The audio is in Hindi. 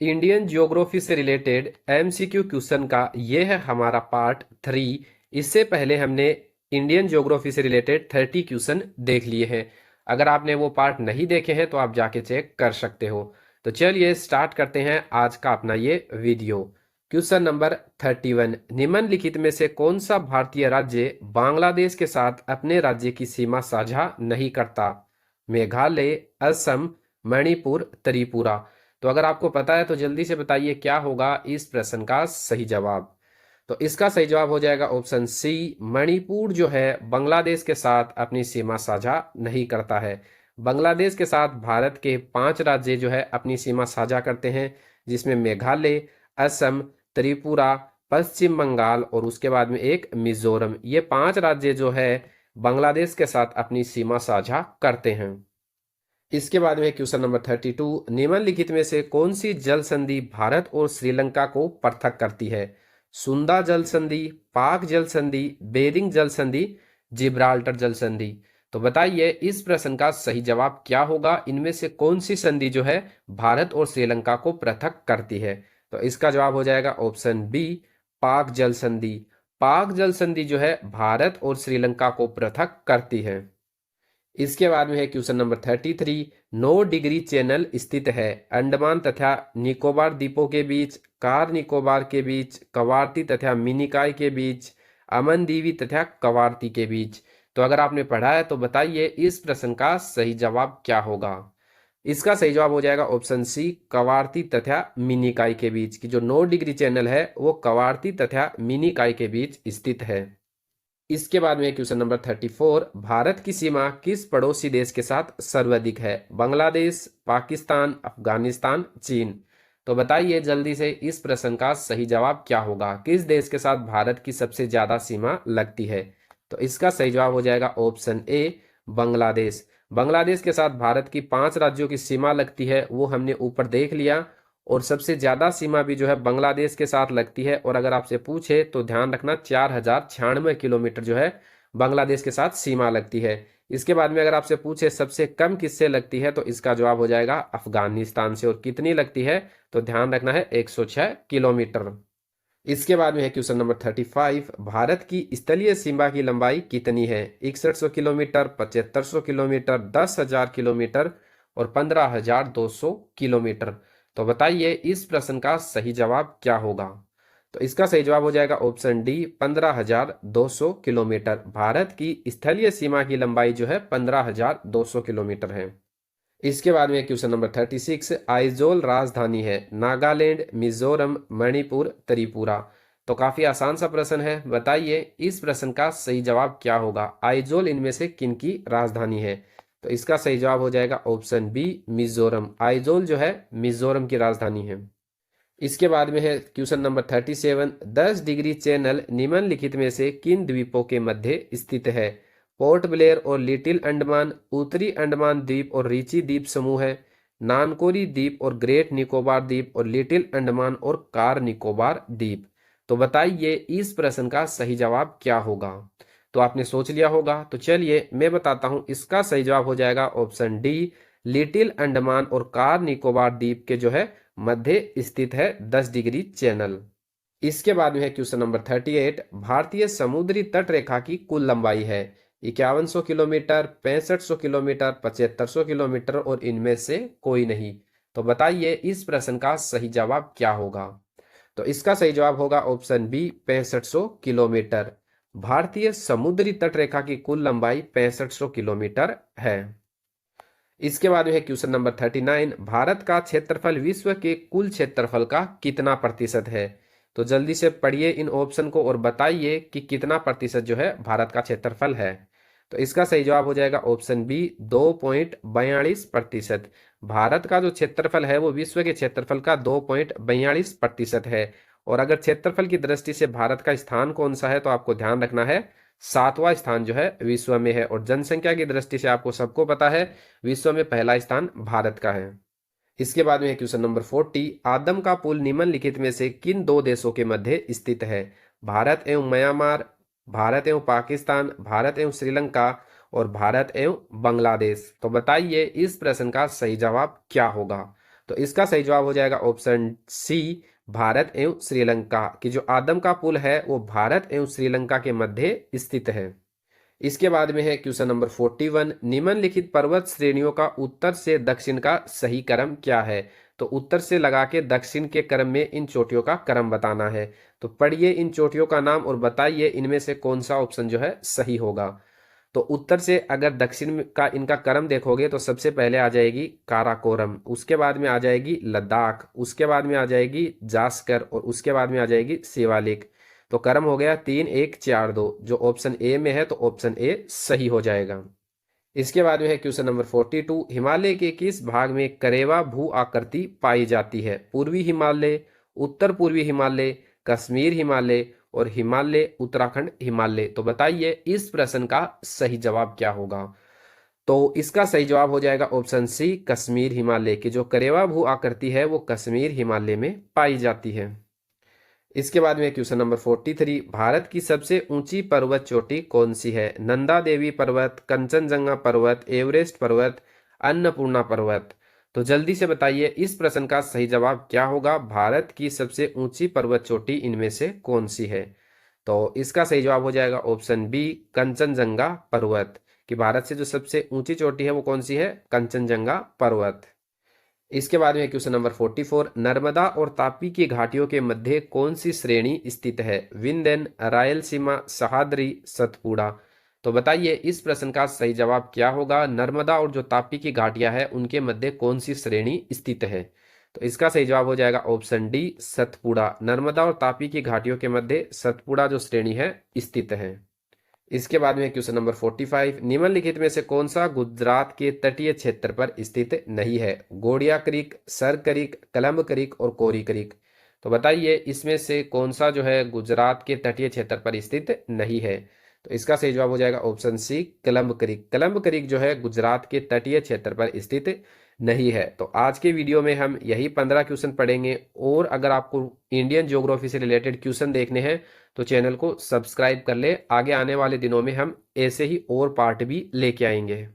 इंडियन ज्योग्राफी से रिलेटेड एमसीक्यू क्वेश्चन का ये है हमारा पार्ट 3। इससे पहले हमने इंडियन ज्योग्राफी से रिलेटेड 30 क्वेश्चन देख लिए हैं। अगर आपने वो पार्ट नहीं देखे हैं तो आप जाके चेक कर सकते हो। तो चलिए स्टार्ट करते हैं आज का अपना ये वीडियो। क्वेश्चन नंबर 31, निम्नलिखित में से कौन सा भारतीय राज्य बांग्लादेश के साथ अपने राज्य की सीमा साझा नहीं करता? मेघालय, असम, मणिपुर, त्रिपुरा। तो अगर आपको पता है तो जल्दी से बताइए क्या होगा इस प्रश्न का सही जवाब। तो इसका सही जवाब हो जाएगा ऑप्शन सी, मणिपुर जो है बांग्लादेश के साथ अपनी सीमा साझा नहीं करता है। बांग्लादेश के साथ भारत के 5 राज्य जो है अपनी सीमा साझा करते हैं, जिसमें मेघालय, असम, त्रिपुरा, पश्चिम बंगाल और उसके बाद में एक मिजोरम। ये 5 राज्य जो है बांग्लादेश के साथ अपनी सीमा साझा करते हैं। इसके बाद में क्वेश्चन नंबर 32, निम्नलिखित में से कौन सी जल संधि भारत और श्रीलंका को पृथक करती है? सुंदा जल संधि, पाक जल संधि, बेरिंग जल संधि, जिब्राल्टर जल संधि। तो बताइए इस प्रश्न का सही जवाब क्या होगा? इनमें से कौन सी संधि जो है भारत और श्रीलंका को पृथक करती है? तो इसका जवाब हो जाएगा ऑप्शन बी, पाक जल संधि। पाक जल संधि जो है भारत और श्रीलंका को पृथक करती है। इसके बाद में है क्वेश्चन नंबर 33, 9 डिग्री चैनल स्थित है अंडमान तथा निकोबार द्वीपों के बीच, कार निकोबार के बीच, कवारती तथा मिनिकॉय के बीच, अमनदीवी तथा कवारती के बीच। तो अगर आपने पढ़ा है तो बताइए इस प्रश्न का सही जवाब क्या होगा? इसका सही जवाब हो जाएगा ऑप्शन सी, कवारती तथा मिनिकॉय के बीच की जो 9 डिग्री चैनल है वो कवारती तथा मिनिकॉय के बीच स्थित है। इसके बाद में क्वेश्चन नंबर 34, भारत की सीमा किस पड़ोसी देश के साथ सर्वाधिक है? बांग्लादेश, पाकिस्तान, अफगानिस्तान, चीन। तो बताइए जल्दी से इस प्रश्न का सही जवाब क्या होगा? किस देश के साथ भारत की सबसे ज्यादा सीमा लगती है? तो इसका सही जवाब हो जाएगा ऑप्शन ए, बांग्लादेश। बांग्लादेश के साथ भारत की 5 राज्यों की सीमा लगती है, वो हमने ऊपर देख लिया। और सबसे ज्यादा सीमा भी जो है बांग्लादेश के साथ लगती है। और अगर आपसे पूछे तो ध्यान रखना 4096 किलोमीटर जो है बांग्लादेश के साथ सीमा लगती है। इसके बाद में अगर आपसे पूछे सबसे कम किससे लगती है तो इसका जवाब हो जाएगा अफगानिस्तान से। और कितनी लगती है तो ध्यान रखना है 106 किलोमीटर। इसके बाद में है क्वेश्चन नंबर 35, भारत की स्थलीय सीमा की लंबाई कितनी है? 6100 किलोमीटर, 7500 किलोमीटर, 10,000 किलोमीटर और 15,200 किलोमीटर। तो बताइए इस प्रश्न का सही जवाब क्या होगा? तो इसका सही जवाब हो जाएगा ऑप्शन डी, 15,200 किलोमीटर। भारत की स्थलीय सीमा की लंबाई जो है 15,200 किलोमीटर है। इसके बाद में क्वेश्चन नंबर 36, आइजोल राजधानी है नागालैंड, मिजोरम, मणिपुर, त्रिपुरा। तो काफी आसान सा प्रश्न है, बताइए इस प्रश्न का सही जवाब क्या होगा? आइजोल इनमें से किनकी राजधानी है? तो इसका सही जवाब हो जाएगा ऑप्शन बी, मिजोरम। आइजोल जो है मिजोरम की राजधानी है। इसके बाद में है क्वेश्चन नंबर 37, 10 डिग्री चैनल निम्नलिखित में से किन द्वीपों के मध्य स्थित है? पोर्ट ब्लेयर और लिटिल अंडमान, उत्तरी अंडमान द्वीप और रिची द्वीप समूह है, नानकोरी द्वीप और ग्रेट निकोबार द्वीप और लिटिल अंडमान और कार निकोबार द्वीप। तो बताइए इस प्रश्न का सही जवाब क्या होगा? तो आपने सोच लिया होगा, तो चलिए मैं बताता हूं। इसका सही जवाब हो जाएगा ऑप्शन डी, लिटिल अंडमान और कार निकोबार द्वीप के जो है मध्य स्थित है 10 डिग्री चैनल। इसके बाद में है क्वेश्चन नंबर 38, भारतीय समुद्री तट रेखा की कुल लंबाई है 5100 किलोमीटर, 6500 किलोमीटर, 7500 किलोमीटर और इनमें से कोई नहीं। तो बताइए इस प्रश्न का सही जवाब क्या होगा? तो इसका सही जवाब होगा ऑप्शन बी, 6500 किलोमीटर। भारतीय समुद्री तट रेखा की कुल लंबाई 6500 किलोमीटर है। इसके बाद में है क्वेश्चन नंबर 39, भारत का क्षेत्रफल विश्व के कुल क्षेत्रफल का कितना प्रतिशत है? तो जल्दी से पढ़िए इन ऑप्शन को और बताइए कि कितना प्रतिशत जो है भारत का क्षेत्रफल है। तो इसका सही जवाब हो जाएगा ऑप्शन बी, 2.42%। भारत का जो क्षेत्रफल है वो विश्व के क्षेत्रफल का 2.42% है। और अगर क्षेत्रफल की दृष्टि से भारत का स्थान कौन सा है तो आपको ध्यान रखना है 7वां स्थान जो है विश्व में है। और जनसंख्या की दृष्टि से आपको सबको पता है विश्व में पहला स्थान भारत का है। इसके बाद में क्वेश्चन नंबर 40, आदम का पुल निम्नलिखित में से किन 2 देशों के मध्य स्थित है? भारत एवं म्यांमार, भारत एवं पाकिस्तान, भारत एवं श्रीलंका और भारत एवं बांग्लादेश। तो बताइए इस प्रश्न का सही जवाब क्या होगा? तो इसका सही जवाब हो जाएगा ऑप्शन सी, भारत एवं श्रीलंका की जो आदम का पुल है वो भारत एवं श्रीलंका के मध्य स्थित है। इसके बाद में है क्वेश्चन नंबर 41, निम्नलिखित पर्वत श्रेणियों का उत्तर से दक्षिण का सही क्रम क्या है। तो उत्तर से लगा के दक्षिण के क्रम में इन चोटियों का क्रम बताना है। तो पढ़िए इन चोटियों का नाम और बताइए इनमें से कौन सा ऑप्शन जो है सही होगा। तो उत्तर से अगर दक्षिण का इनका क्रम देखोगे तो सबसे पहले आ जाएगी काराकोरम, उसके बाद में आ जाएगी लद्दाख, उसके बाद में आ जाएगी जास्कर और उसके बाद में आ जाएगी शिवालिक। तो क्रम हो गया 3 1 4 2, जो ऑप्शन ए में है तो ऑप्शन ए सही हो जाएगा। इसके बाद में है क्वेश्चन नंबर 42, हिमालय के किस भाग में करेवा भू आकृति पाई जाती है। पूर्वी हिमालय, उत्तर पूर्वी हिमालय, कश्मीर हिमालय और हिमालय उत्तराखंड हिमालय। तो बताइए इस प्रश्न का सही जवाब क्या होगा। तो इसका सही जवाब हो जाएगा ऑप्शन सी, कश्मीर हिमालय की जो करेवा भू आकृति है वो कश्मीर हिमालय में पाई जाती है। इसके बाद में क्वेश्चन नंबर 43, भारत की सबसे ऊंची पर्वत चोटी कौन सी है। नंदा देवी पर्वत, कंचनजंगा पर्वत, एवरेस्ट पर्वत, अन्नपूर्णा पर्वत। तो जल्दी से बताइए इस प्रश्न का सही जवाब क्या होगा। भारत की सबसे ऊंची पर्वत चोटी इनमें से कौन सी है। तो इसका सही जवाब हो जाएगा ऑप्शन बी, कंचनजंगा पर्वत कि भारत से जो सबसे ऊंची चोटी है वो कौन सी है, कंचनजंगा पर्वत। इसके बाद में क्वेश्चन नंबर 44, नर्मदा और तापी की घाटियों के मध्य कौन सी श्रेणी स्थित है। विंध्यन, रायलसीमा, सह्याद्री, सतपुड़ा। तो बताइए इस प्रश्न का सही जवाब क्या होगा। नर्मदा और जो तापी की घाटियां हैं उनके मध्य कौन सी श्रेणी स्थित है। तो इसका सही जवाब हो जाएगा ऑप्शन डी, सतपुड़ा। नर्मदा और तापी की घाटियों के मध्य सतपुड़ा जो श्रेणी है स्थित है। इसके बाद में क्वेश्चन नंबर 45, निम्नलिखित में से कौन सा गुजरात के तटीय क्षेत्र पर स्थित नहीं है। गोड़िया क्रीक, सर क्रीक, कलम्ब क्रीक और कोरी क्रीक। तो बताइए इसमें से कौन सा जो है गुजरात के तटीय क्षेत्र पर स्थित नहीं है। तो इसका सही जवाब हो जाएगा ऑप्शन सी, कलम्ब क्रीक। कलम्ब क्रीक जो है गुजरात के तटीय क्षेत्र पर स्थित नहीं है। तो आज के वीडियो में हम यही 15 क्वेश्चन पढ़ेंगे और अगर आपको इंडियन ज्योग्राफी से रिलेटेड क्वेश्चन देखने हैं तो चैनल को सब्सक्राइब कर ले। आगे आने वाले दिनों में हम ऐसे ही और पार्ट भी लेके आएंगे।